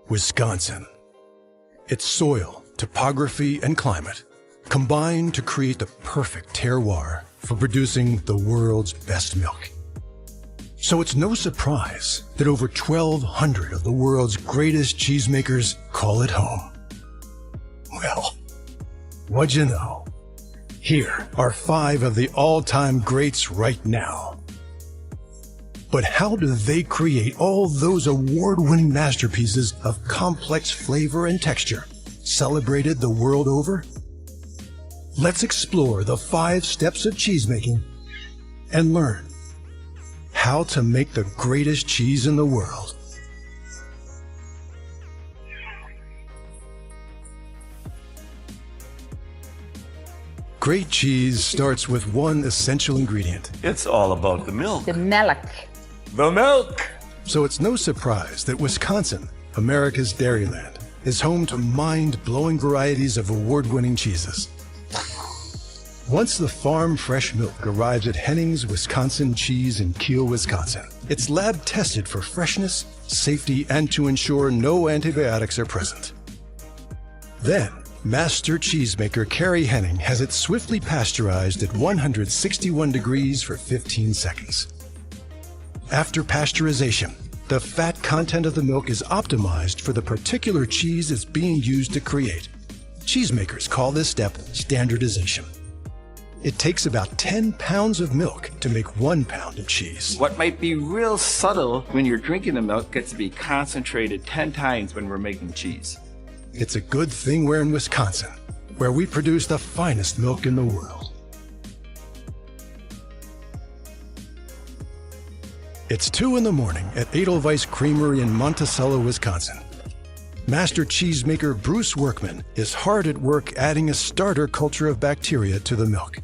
Wisconsin. Its soil, topography, and climate combine to create the perfect terroir for producing the world's best milk. So it's no surprise that over 1,200 of the world's greatest cheesemakers call it home. Well, what'd you know? Here are 5 of the all-time greats right now. But how do they create all those award-winning masterpieces of complex flavor and texture, celebrated the world over? Let's explore the 5 steps of cheesemaking and learn how to make the greatest cheese in the world. Great cheese starts with one essential ingredient. It's all about the milk. The milk. The milk! So it's no surprise that Wisconsin, America's dairyland, is home to mind-blowing varieties of award-winning cheeses. Once the farm-fresh milk arrives at Henning's Wisconsin Cheese in Kiel, Wisconsin, it's lab-tested for freshness, safety, and to ensure no antibiotics are present. Then, master cheesemaker Carrie Henning has it swiftly pasteurized at 161 degrees for 15 seconds. After pasteurization, the fat content of the milk is optimized for the particular cheese it's being used to create. Cheesemakers call this step standardization. It takes about 10 pounds of milk to make 1 pound of cheese. What might be real subtle when you're drinking the milk gets to be concentrated 10 times when we're making cheese. It's a good thing we're in Wisconsin, where we produce the finest milk in the world. It's 2 in the morning at Edelweiss Creamery in Monticello, Wisconsin. Master cheesemaker Bruce Workman is hard at work adding a starter culture of bacteria to the milk,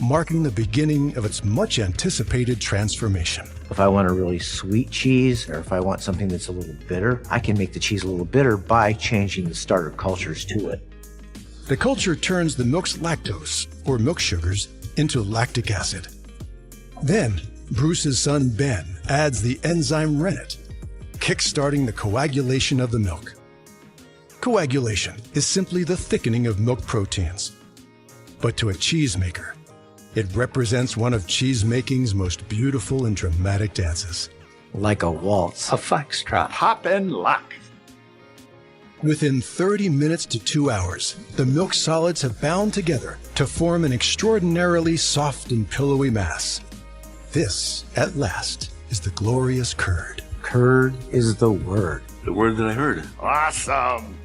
marking the beginning of its much-anticipated transformation. If I want a really sweet cheese, or if I want something that's a little bitter, I can make the cheese a little bitter by changing the starter cultures to it. The culture turns the milk's lactose, or milk sugars, into lactic acid. Then, Bruce's son Ben adds the enzyme rennet, kick-starting the coagulation of the milk. Coagulation is simply the thickening of milk proteins. But to a cheesemaker, it represents one of cheesemaking's most beautiful and dramatic dances. Like a waltz. A foxtrot. Hop and lock. Within 30 minutes to 2 hours, the milk solids have bound together to form an extraordinarily soft and pillowy mass. This, at last, is the glorious curd. Curd is the word. The word that I heard. Awesome.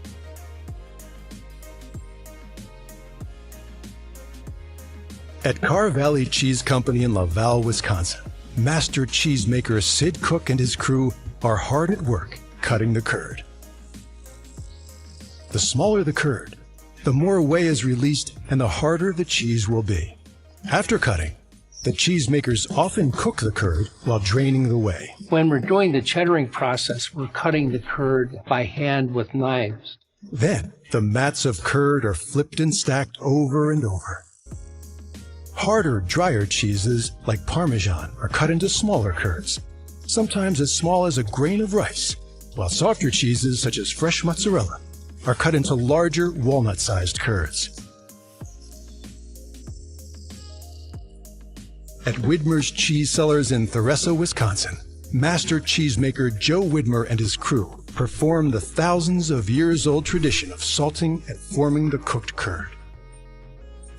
At Carr Valley Cheese Company in Laval, Wisconsin, master cheesemaker Sid Cook and his crew are hard at work cutting the curd. The smaller the curd, the more whey is released and the harder the cheese will be. After cutting, the cheesemakers often cook the curd while draining the whey. When we're doing the cheddaring process, we're cutting the curd by hand with knives. Then, the mats of curd are flipped and stacked over and over. Harder, drier cheeses, like Parmesan, are cut into smaller curds, sometimes as small as a grain of rice, while softer cheeses, such as fresh mozzarella, are cut into larger, walnut-sized curds. At Widmer's Cheese Cellars in Theresa, Wisconsin, master cheesemaker Joe Widmer and his crew perform the thousands of years-old tradition of salting and forming the cooked curd.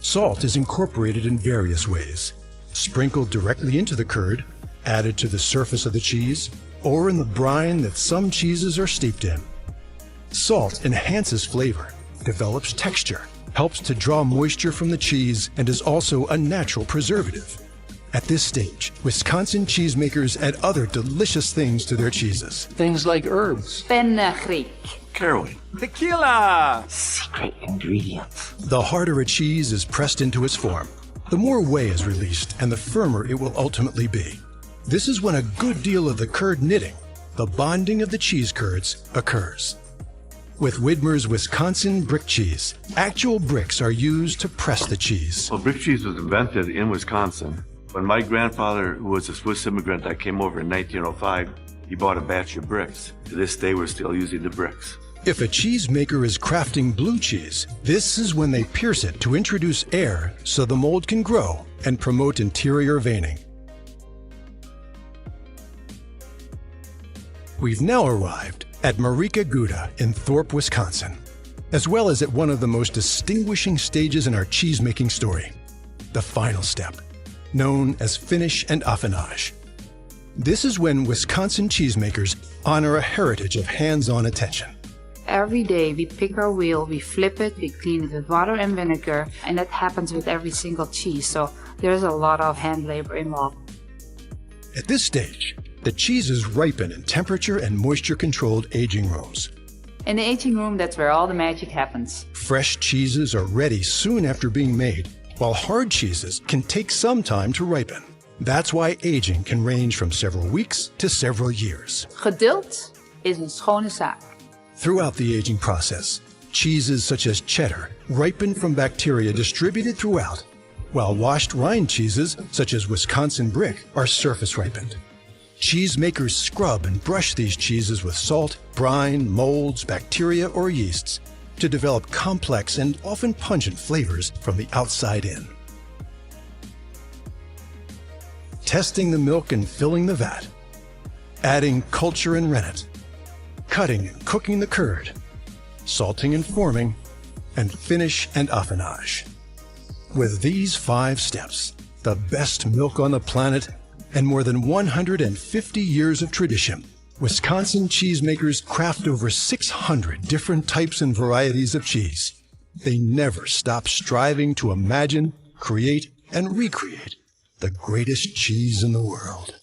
Salt is incorporated in various ways, sprinkled directly into the curd, added to the surface of the cheese, or in the brine that some cheeses are steeped in. Salt enhances flavor, develops texture, helps to draw moisture from the cheese, and is also a natural preservative. At this stage, Wisconsin cheesemakers add other delicious things to their cheeses. Things like herbs. Fenugreek. Caraway. Tequila. Secret ingredients. The harder a cheese is pressed into its form, the more whey is released and the firmer it will ultimately be. This is when a good deal of the curd knitting, the bonding of the cheese curds, occurs. With Widmer's Wisconsin brick cheese, actual bricks are used to press the cheese. Well, brick cheese was invented in Wisconsin. When my grandfather, who was a Swiss immigrant that came over in 1905, He bought a batch of bricks. To this day, we're still using the bricks. If a cheesemaker is crafting blue cheese, this is when they pierce it to introduce air so the mold can grow and promote interior veining. We've now arrived at Marika Gouda in Thorpe, Wisconsin, as well as at one of the most distinguishing stages in our cheesemaking story, the final step, known as finish and affinage. This is when Wisconsin cheesemakers honor a heritage of hands-on attention. Every day we pick our wheel, we flip it, we clean it with water and vinegar, and that happens with every single cheese, so there's a lot of hand labor involved. At this stage, the cheeses ripen in temperature and moisture-controlled aging rooms. In the aging room, that's where all the magic happens. Fresh cheeses are ready soon after being made, while hard cheeses can take some time to ripen. That's why aging can range from several weeks to several years. Geduld is een schone zaak. Throughout the aging process, cheeses such as cheddar ripen from bacteria distributed throughout, while washed rind cheeses such as Wisconsin brick are surface ripened. Cheesemakers scrub and brush these cheeses with salt, brine, molds, bacteria, or yeasts to develop complex and often pungent flavors from the outside in. Testing the milk and filling the vat, adding culture and rennet, cutting and cooking the curd, salting and forming, and finish and affinage. With these 5 steps, the best milk on the planet, and more than 150 years of tradition, Wisconsin cheesemakers craft over 600 different types and varieties of cheese. They never stop striving to imagine, create, and recreate the greatest cheese in the world.